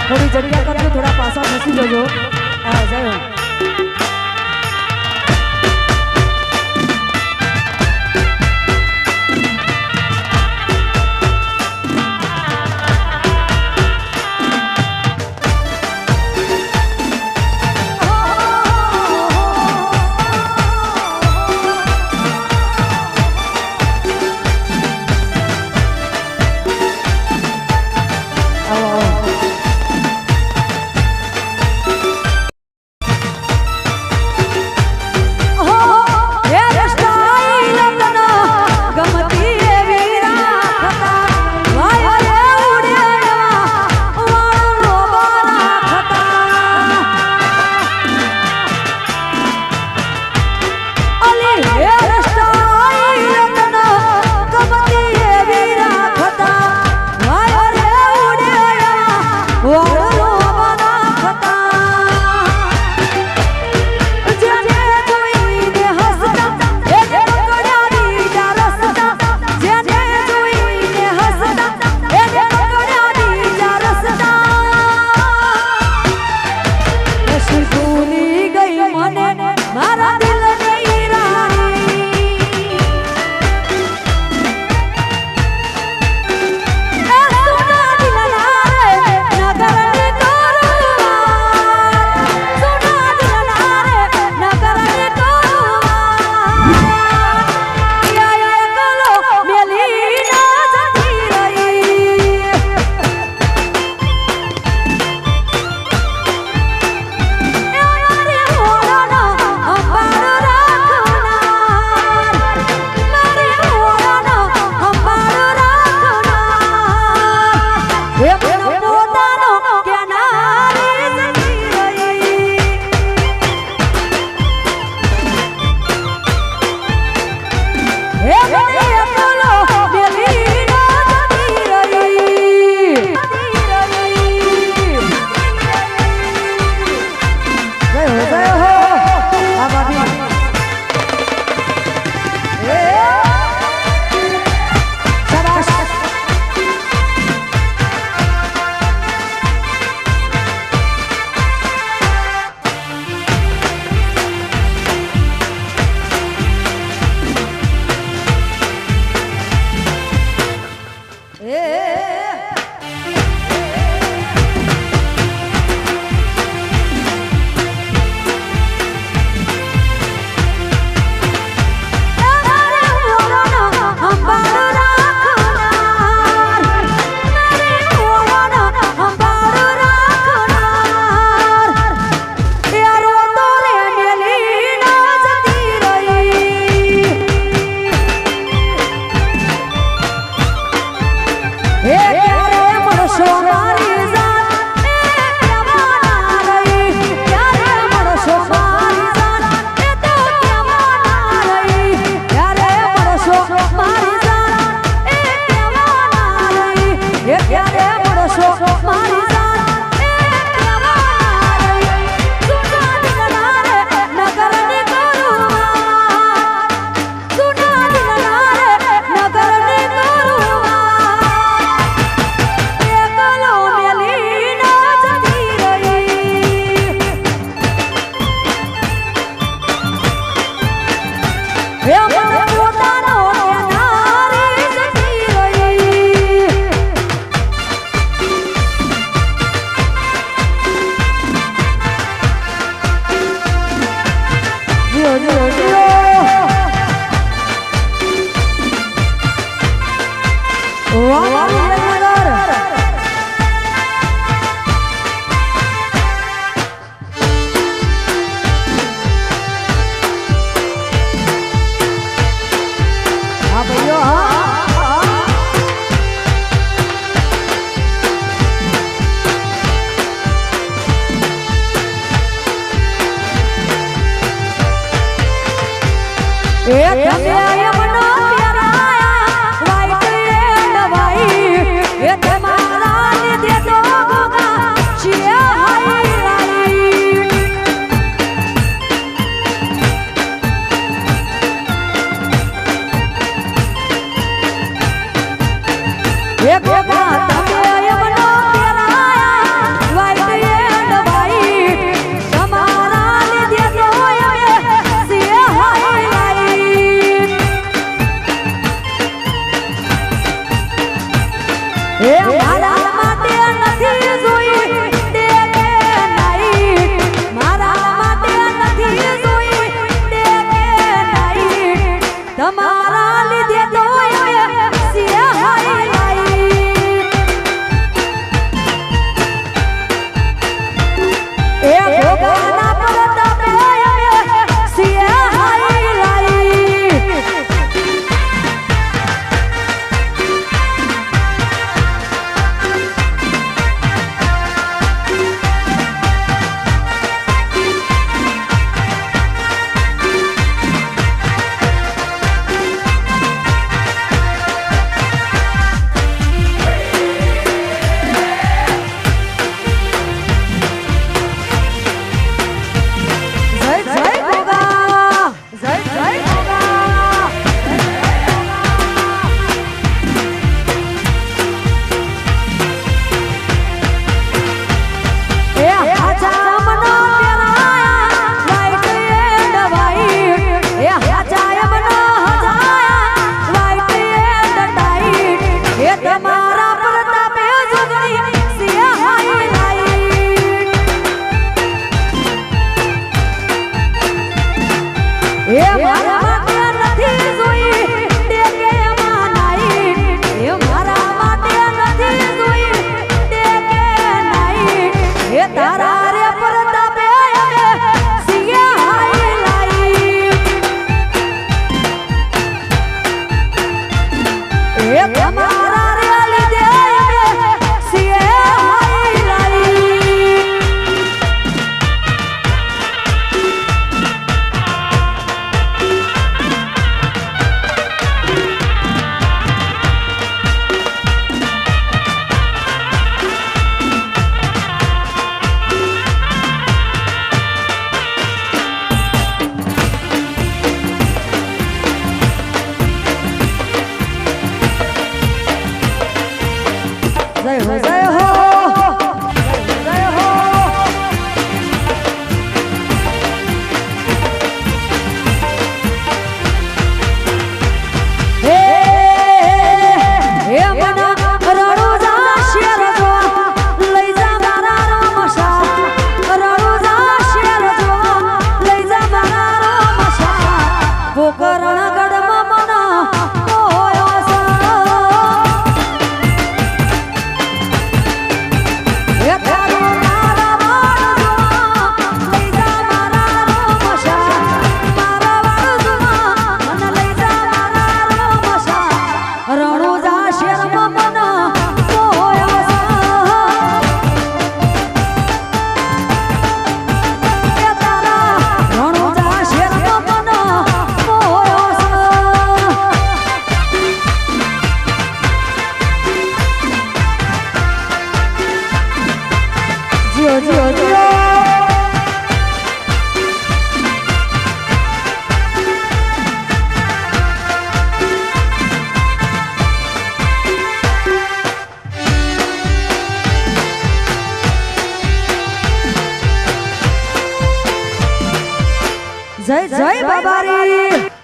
થોડી જગ્યા કરજો, થોડા પાછા બેસી જજો. હા જય એ તમે યમનો પ્યારા વાઈટ એન્ડ વાઈટ એ તમારા લીધે તો ગોગા છે હાઈલાઈટ એ ગોગા તમે યમનો પ્યારા વાઈટ એન્ડ વાઈટ તમારા લીધે તો અમે છે હાઈલાઈટ એ મારા માટે નથી જોઈ ડે કે નાઈટ મારા માટે નથી જોઈ ડે કે નાઈટ તમારા લીધે તો અમે છે હાઈલાઈટ એ ભોગાના પ્રતાપે અમે છે હાઈલાઈટ તમારા પ્રતાપે જોગણી છે હાઈલાઈટ એ મારા માટે નથી જોઈ ડે કે નાઈટ એ મારા માટે નથી જોઈ ડે કે નાઈટ એ તારા રે પ્રતાપે અમે છે હાઈલાઈટ એ તમારા રે લીધે અમે છે હાઈલાઈટ જય હો જય હો જય હો હે હે મના રણો જા શેર જો લઈ જા મારા રમશા રણો જા શેર જો લઈ જા મારા રમશા પોકરણ ગડમાં મના કોયો એ તારો મારા વાળું લઈ જા મારા રમશા મારા વાળું મને લઈ જા મારા રમશા રણો જા શેરમાં મન કોયો એ તારા રણો જા શેરમાં મન કોયો જીઓ જીઓ જીઓ જય જય બાબારી